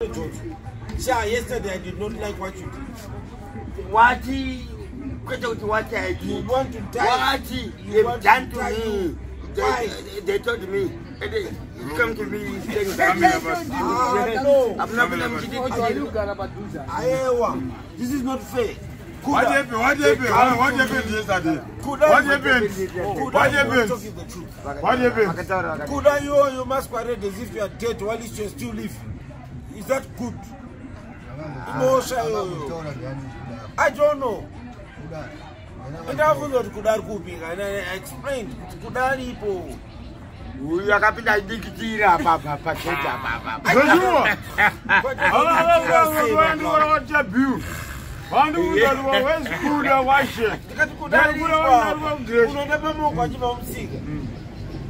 Yesterday I did not like what you did. What I did? You want to die. What you've done to me? They told me. Come to me. This is not fair. What happened? What happened yesterday? What happened? What happened? What happened? Kuda, you masquerade as if you are dead while you still live. Is that good? I don't know. And I forgot Kuda Kuping and I explained Kuda people. We are happy that Dikira, Papa.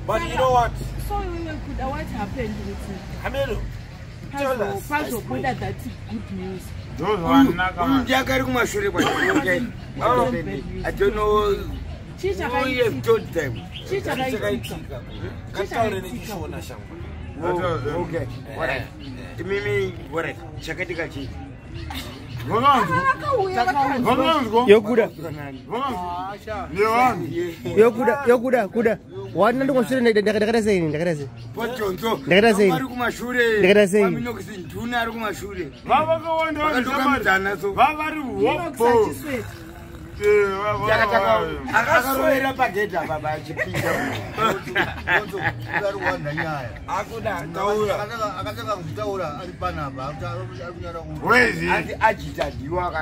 But you know what? So what happened with him? Tell us. That's good news. I don't know who you have told them. Okay. Mimi, what? Chakatika. Yokuda. Kuda. What not to say? Ajita, you are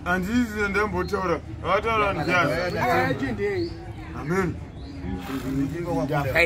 and this is in them Botora. Amen. I feel American.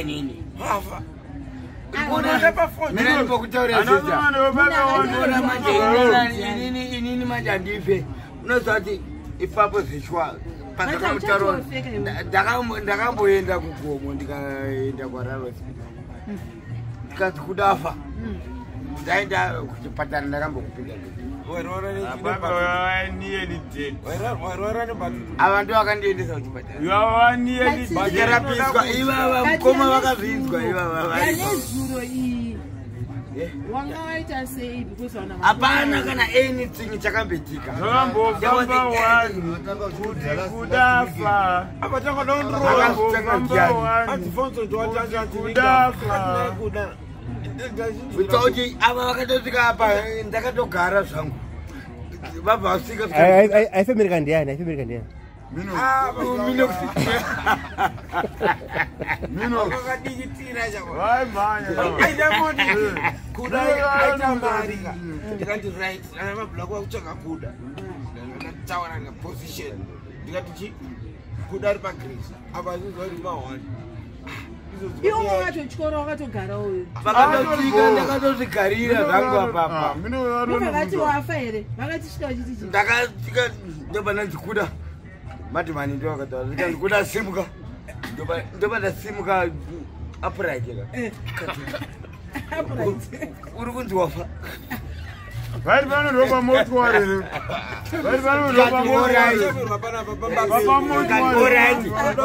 Minox. Why, man? Kuda, you got to write. I have a blog of Chakakuda. Tower and a position. You got to cheat. Kuda Bakris. I was going to go you want to go to Garo. Matumani ndoka to kuda simuka ndoba da simuka upright urukunzi wafa vai bana roba moto wale vai bana roba moto wale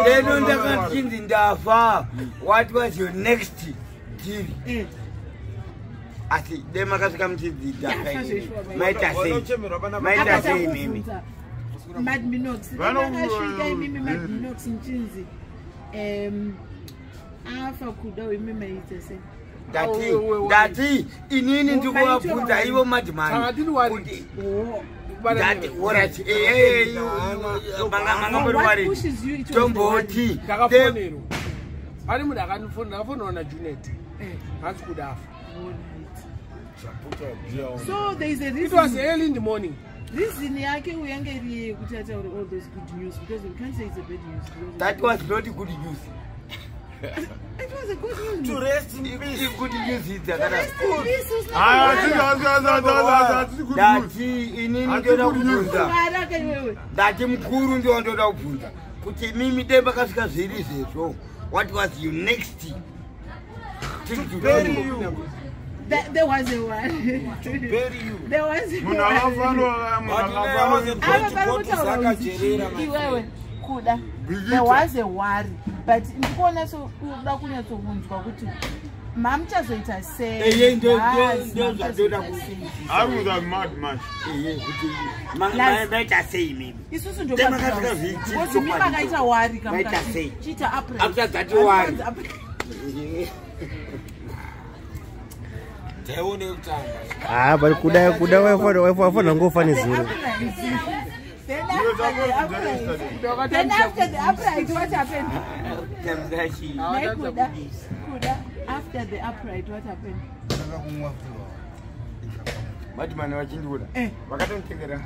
leno ndakatindi ndafa. What was your next deal? Ati dema kasika mchidi dakai maita say mimi Mad Minox. Minox in Chinzi. Alpha Kuda, remember it. Dati, inini nduwa puta, iwo madman. What pushes you to Tomboti. So there is a reason. It was early in the morning. Reason yake uyangeli kuthatha all those good news because we can't say it's a bad news. That was not good news. It was a good news. To rest in peace. Good news is that. That's good news. Dati inini ndoda kubvunza. Dati mkuru ndio ndoda kubvunza. Kuti mimi demba kasika zviri zvezvo. What was your next thing to do? There was a one. Bury you. There was a Munhu one. akafana Kuda. There was a worry, but ndikuona so kuda kunyatsokunzwa kuti mamchazoita sei. Aruza madman. Maita sei mimi. Isusu ndokazika viti. Kuti mimi makaita worry kamukati. Chita upright. After that worry. Teone utamba. Ah, but kuda wafana ngofana zero. Then after the upright, what happened? Kuda. After the upright, what happened? Madman wachindura. Vakatonitengera.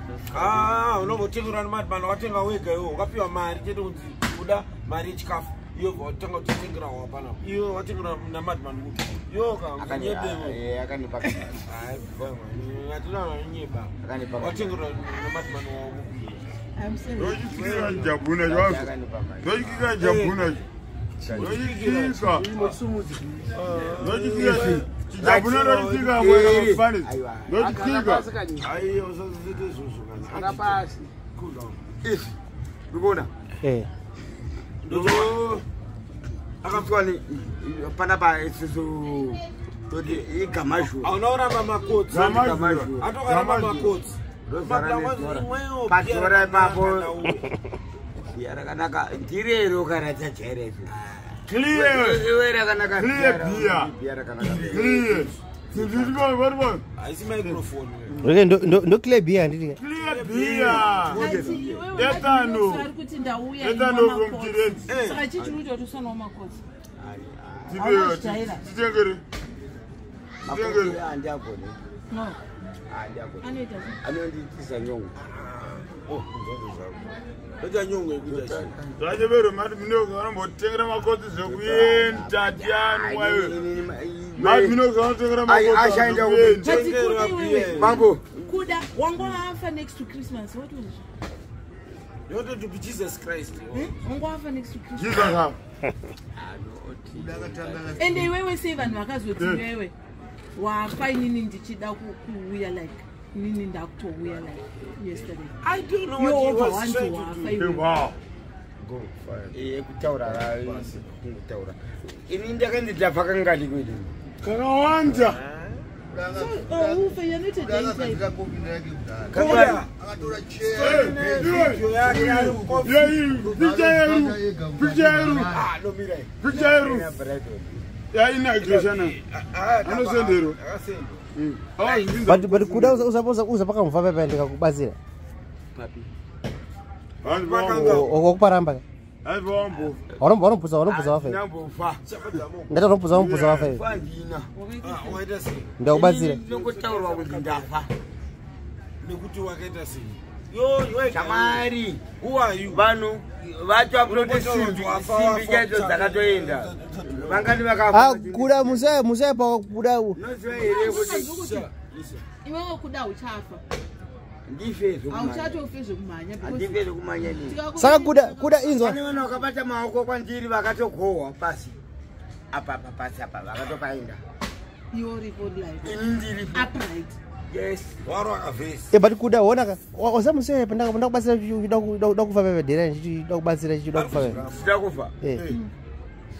Unovotengerwa nemadman watenga wega iwo wakapiwa mari chete kuti kuda mari yechikafu iyo watanga kutitengera wapana iyo watengerwa nemadman kuti iyo kanyebewo akanipa atina nyeba watengerwa nemadman wawo. I'm serious. Ndochikira jabuna jwazo. Ndochikira jabuna. Ndochikira. Ndochikira. Jabuna ndochikira mwana mfani. Ndochikira. Ayo sozite zuzu kana. Akapasi. Cool down. Ndibona. Ndo akapwani panapa isizo todi igamaju. Unaona mama coats. Gamaju. Atoka mama coats. Pasora papo. Biara kanaka ndirero kana chacherese. Clear. Iwera kanaka. Clear beer. Biara kanaka. Clear. Sindiziko what? Aisi microphone. Okay, ndo clear beer nditi. Clear beer. Etano. Etano from Kireti. Saka chichurucho tusana wamakoti. Tibeo. Titengere. Titengere. Andiakone. No. Andiakone. Anonditisa nyongo. Oh, ndoza nyongo ikuja. Zvachevero mati Minox vanombotengira makotsi zvekuenda tiani mwayo. Mati Minox vanotengera makotsi zvekuenda. Mambo. Kuda, wangoafa next to Christmas. What was it? You wanted to be Jesus Christ. Wangoafa next to Christmas. Jesus how? And wewe say vanhu vakazoti wewe wafa inini ndichida kuuya like nini ndakutouya like yesterday. I don't know You what he over was want trying to to wafa do. iwe. Wow. Go fire. Kutaura kutaura. Ini ndakandidabva kangati kwedi. Kakawanda. Ufa you're not a daytime. Kuda. But kuda usapoza pakamva pepe ndikakubatsira. Papi. Okuparamba. Wanompuza wafe. Ndata wanompuza wafe. Ndakubatsira. Ndingotaurwa kuti ndafa. Nekuti wakaita sei? Shamari. Who are you? Vanhu vacho apuroti simbi chacho dzakatoenda. Vangani vakafa. Ah, kuda musaya pa kuda. Noziva here kuti Iwewe kuda uchafa. ndife zvokumanya. Auchatofe zvokumanya. Andife zvokumanya nini. Saka kuda inzwa. Pane vanhu vakabata maoko kwandiri vakatokohwa pasi. Apa pasi apa vakatopaenda. You report like Ini ndiri upright. yes. Waro akavesi. But kuda wona wasamusaya pa ndakubatsira ndakufa pepe dera ndakubatsira ndakufa pepe. Sida kufa.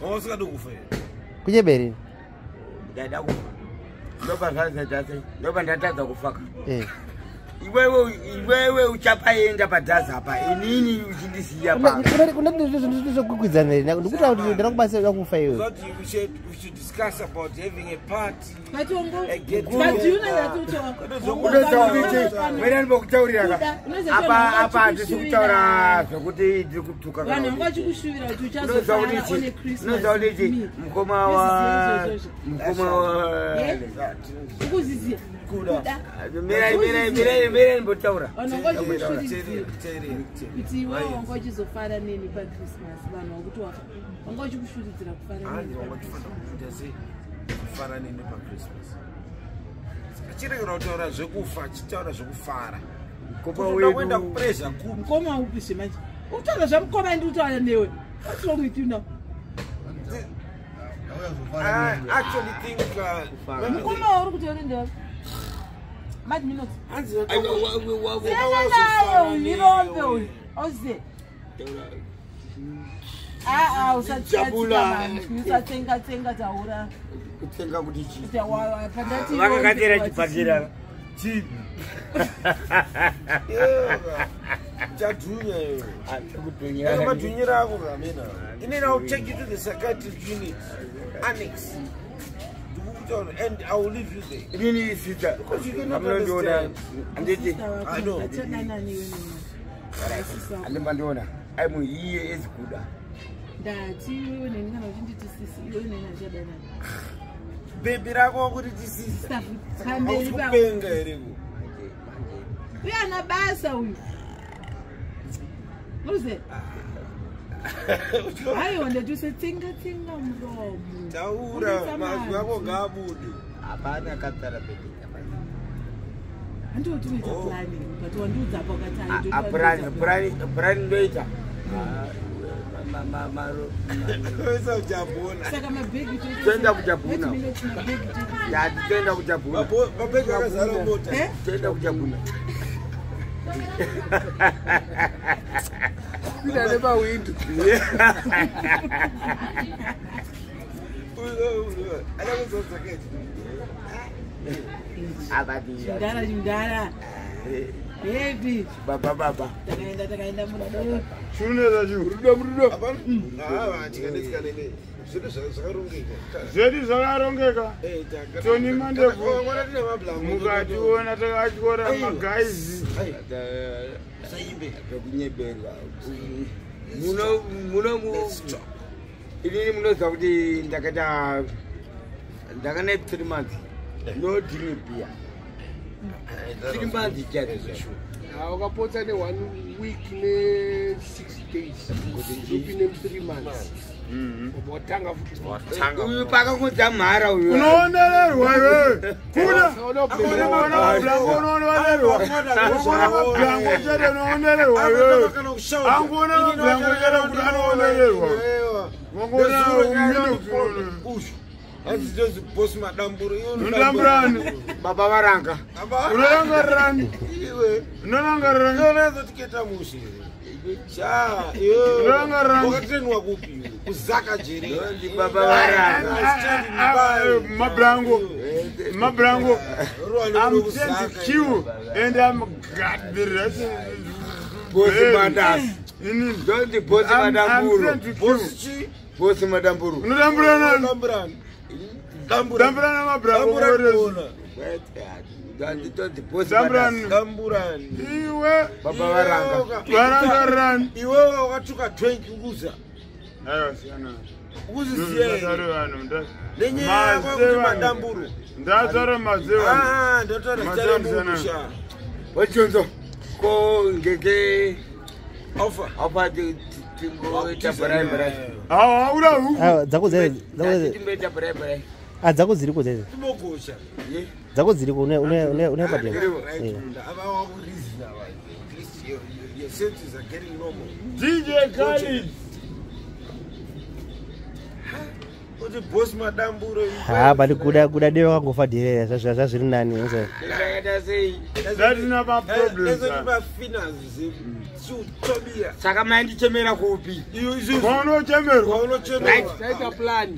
Wasikado kufa. Kunyebere. Ndada kufa. Ndoba zvanzi dzase. Ndoba ndatadza kufaka. Iwewe uchapaenda padhazi apa. Inini uchindisiya pa. Kuna ndizokugwidzana ndikuti kuti ndakubatsira ndakufa iwe. But we should discuss about having a party. But you know that Mera ndokutaurira apa handisi kutaura zvokuti ndiri kutuka kana. Vanhu vachikushuvira kuti uchazofara one Christmas. Nozauri mukoma wa Ukuzizia. Kuda. Mera ndimbotaura. Kuti iwe wanga uchizofara nini paChristmas vanhu vakuti wafa. Wanga uchikushuridzira kufara nini paChristmas. Kufara nini paChristmas. Chirengera kutaura zvekufa, chitaura zvekufara. Kuenda kupresa ku. Mukoma upi zvemanje? Utaura zvamukoma ndi utaura newe. What's wrong with you now? actually think mukoma uri kutori ndo Mad Minox nirombe uyu oze usatsenga taura kutsenga kuti chi vakakatira chipakira chi chadhunya iwe madhunyira ako kamena inena I'll take you to the psychiatric unit annex and I will leave you there. Really, sister. Because you cannot understand. I know. I'm here is Kuda. Baby, I go with this sister. We are not basa. Who's it? I wanted to say tinga mromo. Taura, mazwako gabudu. Abana katara baby. And do it planning, but one do that plan later. Where's Jabona? Sakama big Tenda kujabuna. Ya tenda kujabuna. Mabega kazalo mota. Tenda kujabuna. I never win. I never so forget. Jindara. Baby. Baba. Takaenda murado. Shuneza ju. Rudo. Zedi zakarongeka. Toni mande mukationa takachikora magaizi. Saimbe kunyebera. Muno ini munoza kuti ndakana 3 months. No drink beer. 3 months chete. Ukapota ne 1 week ne 6 days. Kuti ne 3 months. Watanga paka kudzamhara uyu unoondererwa iwe kuda baba varanga Mabrango. I'm sent to queue and I'm got the rest. Don't the boss Madame Boss Madame Buru. Dambrana Mabrango. Don't the boss Damburan. Baba Varanga. Iwe wakatuka 20 kuguza. Ndazara mazewa. Wachonzo ko ngeke offer the timbo tabarabara. Ura. Dzako dziri kudzeze. Timogosha. Dzako dziri une padeni. Your senses are getting normal. DJ Khalid. What the boss Madame Buru? But kuda deva kangofa direra zvazviri nani nze. That is not my problem. There's about finance. Saka mandi chemera kupi. Kono chemero. Taita plan.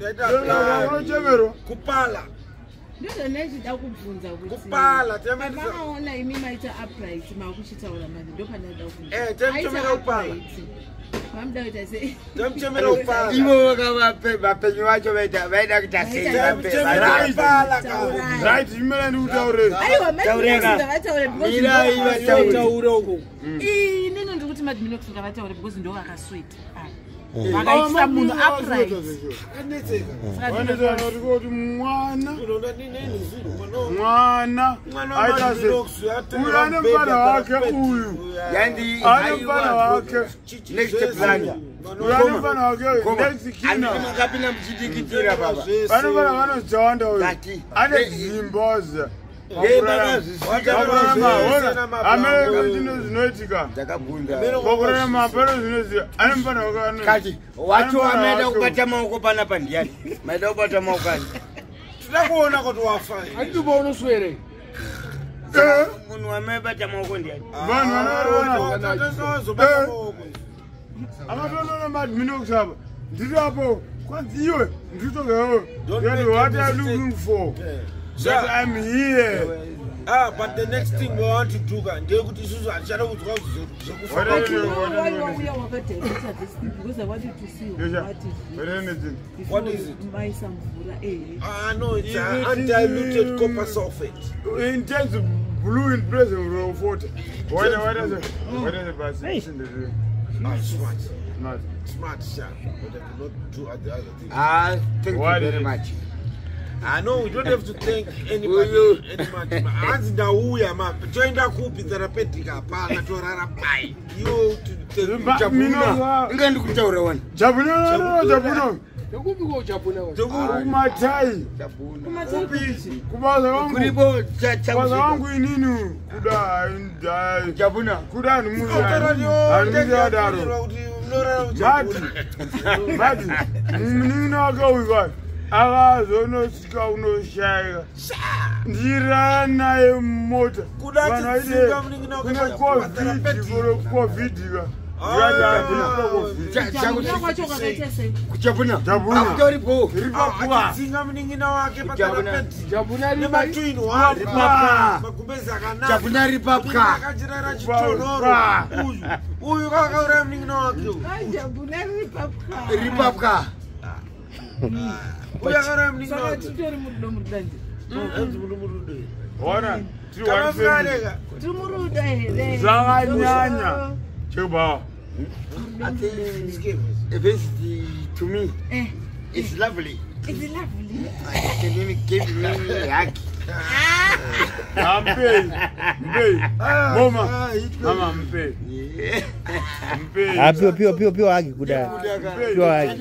Kupala. Ndio nezida kubvunza kuti kupala tamaona imi maita upright makuchitaura manje ndo panada kubvunza temchemera kupala mamda kuti ase temchemera kupala ivo vapenyu vacho vaida kuti asei right imela ndi utaurira aiwa manje vataure itaura uko nini ndikuti madminox ngavataure because ndo vakasweet vakaisa munhu upright kuti mwana aita sei uyu ane mufana wake uyu ane mufana wake uyu ane mufana wake nekapinda muchidikitira baba ane mufana vanozawanda uyu ane zimboza America zvinoitika pakurarama pano zvinoziva ane mufana wakati wacho ameenda kubata maoko pana pandiani maida kubata maoko ani tida kuona kuti wafa anditi paunoswere munhu amebata maoko ndiani vanhu vanoona akatoona Minox apa ndiri apo kwanzi iwe nditogawo what are you looking for that I'm here. But the next thing we want to do because I want you to see what is it? No, it's undiluted copper sulfate. In terms of blue in presence of water. What is it? Smart, sharp, but I cannot do the other thing. Thank you very much. I know we don't have to thank anybody. As the Uya map, join the coop in the therapeutic apartment to Rarapai. You to Jabuna. I'm going to go to one. Jabuna. Kumatai. Kubaza wangu ininu. Kuda ni muzi. Madi. Nina waka uiva. Akazono sika unoshaya. Ndira naye mota. Kuda tsinga mningina kuna COVID ga. Kuchabuna. Autoripo. Tsinga mningina wake patarapeti. Jabuna riba twin wa riba. Makumbeza kana. Jabuna ribabka. Akajirara chitonoro. Uyu kakaura mningina wake. Jabuna ribabka. Ribabka. Uyu kakaura mningina wake. Tutori mudo mudanje. Ora. Tumuruda here. Zanganyanya. Chuba. I think to me, it's lovely. It's lovely. Can you give me a hug? I'm paid. Mama, I'm paid. Pure hug, Kuda. Pure hug.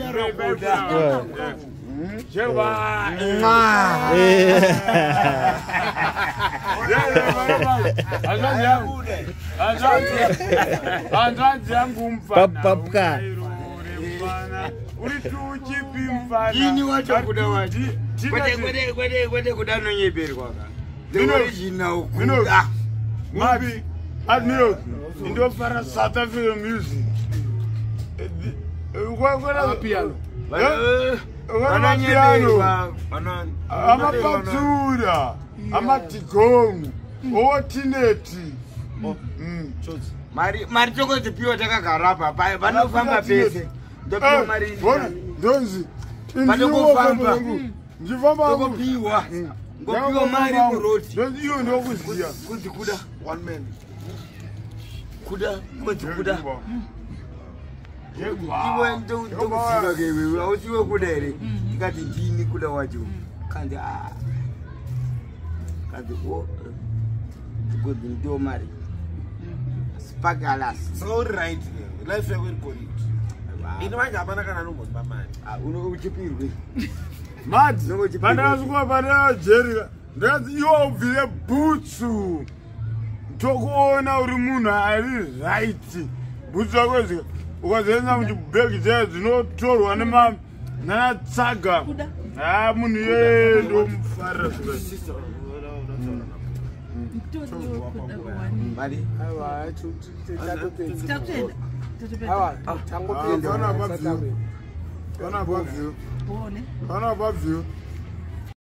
Ini wacho kuda wachi. Kwete kuda nonyeberi kwaka. The original Kuda. Mabi, Arnold, Indo para South African music. piano. Amapatura, amatigongo, otineti. Mari choko tipiwa takagara papa, vanofamba pese. Ndopiwa mari. Donzi. Vanofamba. Ndifamba ngopiwa. Ngopiwa mari kuroti. Donzi iyo ndokuziya. Kunzi Kuda. One man. Kuda, kunzi Kuda. Iwe ndokuziva kewe, ausiwe Kuda ere. Ikati ndini Kuda wacho. Kandi kandi good ndo mari. Spagalas. So right. Life will go it. Ino manje hapana kana nombo bamani. Unochipirwe. Mad. Bandazwa bana Jerry. Ndazi iwo ubvile butsu. Tokuona uri munhu ari right. Butsu akwezi. Ukazenza kuti bag dzayo dzinotorwa nanatsaga. Munhu yendo mufarira zvika. Mari. Kana above you.